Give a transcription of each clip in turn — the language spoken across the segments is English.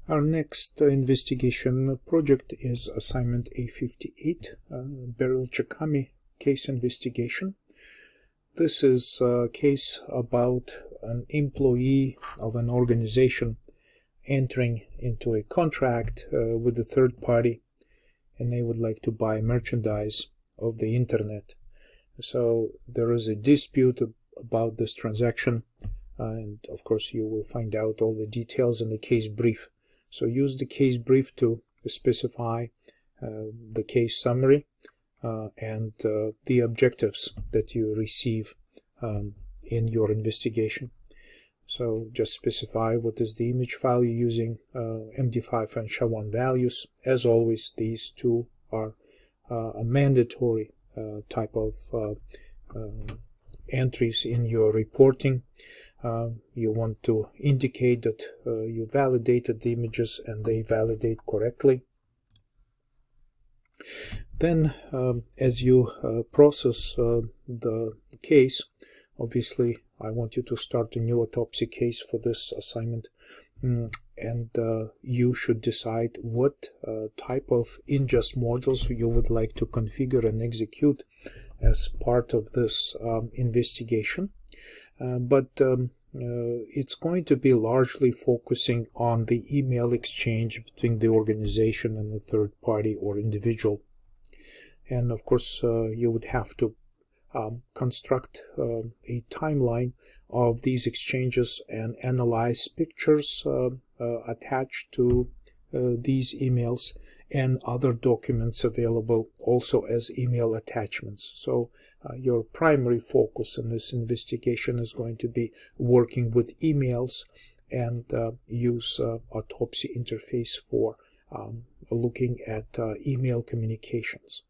Our next investigation project is assignment A58, Beryl case investigation. This is a case about an employee of an organization entering into a contract with a third party, and they would like to buy merchandise of the internet. So there is a dispute about this transaction, and of course you will find out all the details in the case brief. So use the case brief to specify the case summary and the objectives that you receive in your investigation. So just specify what is the image file you're using, MD5 and SHA-1 values. As always, these two are a mandatory type of entries in your reporting. You want to indicate that you validated the images and they validate correctly. Then, as you process the case, obviously I want you to start a new autopsy case for this assignment, and you should decide what type of ingest modules you would like to configure and execute as part of this investigation. But it's going to be largely focusing on the email exchange between the organization and the third party or individual. And of course, you would have to construct a timeline of these exchanges and analyze pictures attached to these emails and other documents available also as email attachments. So your primary focus in this investigation is going to be working with emails and use autopsy interface for looking at email communications.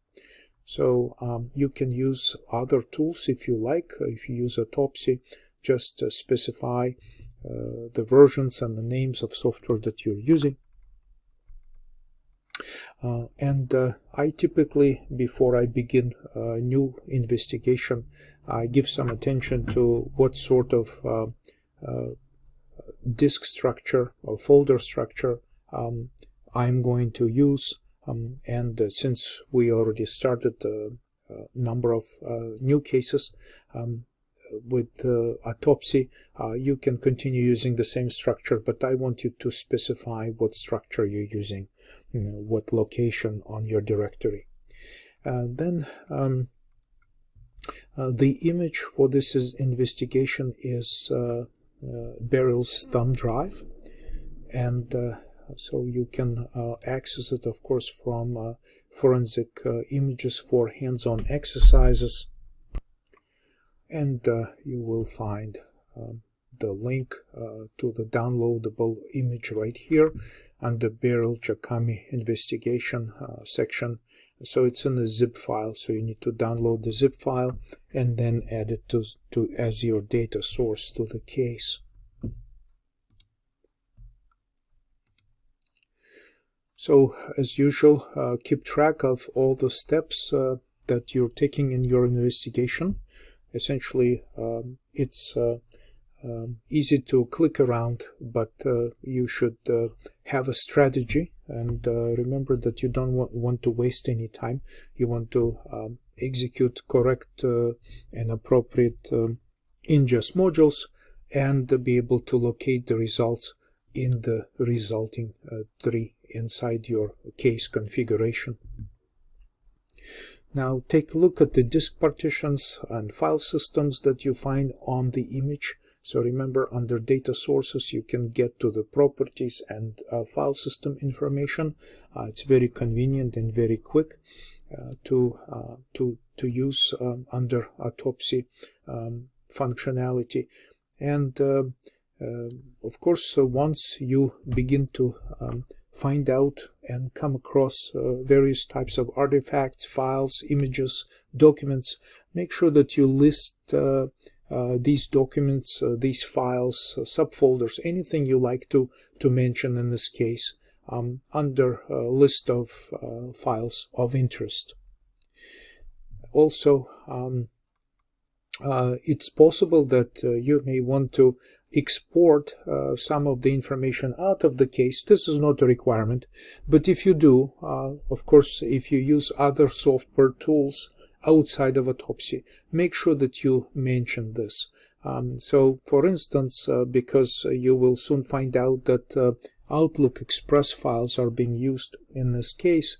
So you can use other tools if you like. If you use autopsy, just specify the versions and the names of software that you're using. I typically, before I begin a new investigation, I give some attention to what sort of disk structure or folder structure I'm going to use. Since we already started a number of new cases with autopsy, you can continue using the same structure, but I want you to specify what structure you're using, what location on your directory. Then the image for this investigation is Beryl's thumb drive, and so you can access it, of course, from forensic images for hands-on exercises, and you will find the link to the downloadable image right here under Beryl investigation section. So it's in a zip file, so you need to download the zip file and then add it to as your data source to the case. So as usual, keep track of all the steps that you're taking in your investigation. Essentially, it's easy to click around, but you should have a strategy, and remember that you don't want to waste any time. You want to execute correct and appropriate ingest modules and be able to locate the results in the resulting tree inside your case configuration. Now take a look at the disk partitions and file systems that you find on the image. So remember, under data sources you can get to the properties and file system information. It's very convenient and very quick to use under autopsy functionality. And of course, once you begin to find out and come across various types of artifacts, files, images, documents, make sure that you list these documents, these files, subfolders, anything you like to mention in this case, under a list of files of interest. Also, it's possible that you may want to export some of the information out of the case. This is not a requirement, but if you do, of course, if you use other software tools outside of Autopsy, make sure that you mention this. So, for instance, because you will soon find out that Outlook Express files are being used in this case,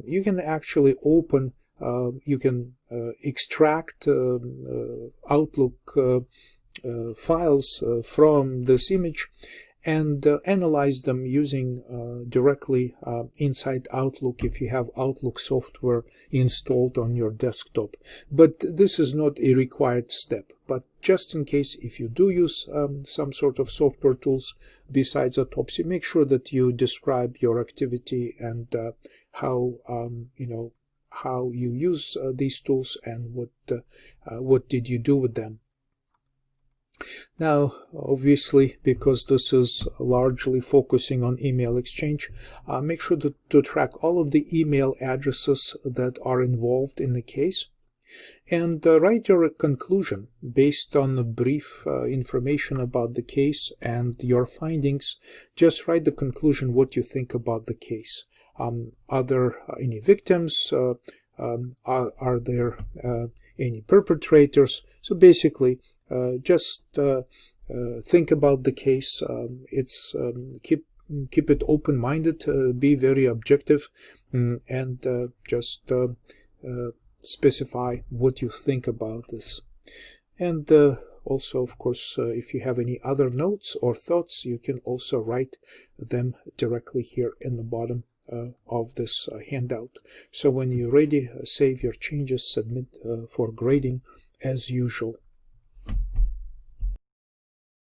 you can actually open, you can extract Outlook files from this image and analyze them using directly inside Outlook if you have Outlook software installed on your desktop. But this is not a required step. But just in case, if you do use some sort of software tools besides Autopsy, make sure that you describe your activity and how how you use these tools and what did you do with them. Now, obviously, because this is largely focusing on email exchange, make sure to track all of the email addresses that are involved in the case, and write your conclusion based on the brief information about the case and your findings. Just write the conclusion, what you think about the case. Are there any victims? Are there any perpetrators? So basically, just think about the case. It's keep it open-minded, be very objective, and just specify what you think about this. And also, of course, if you have any other notes or thoughts, you can also write them directly here in the bottom of this handout. So when you're ready, save your changes, submit for grading as usual.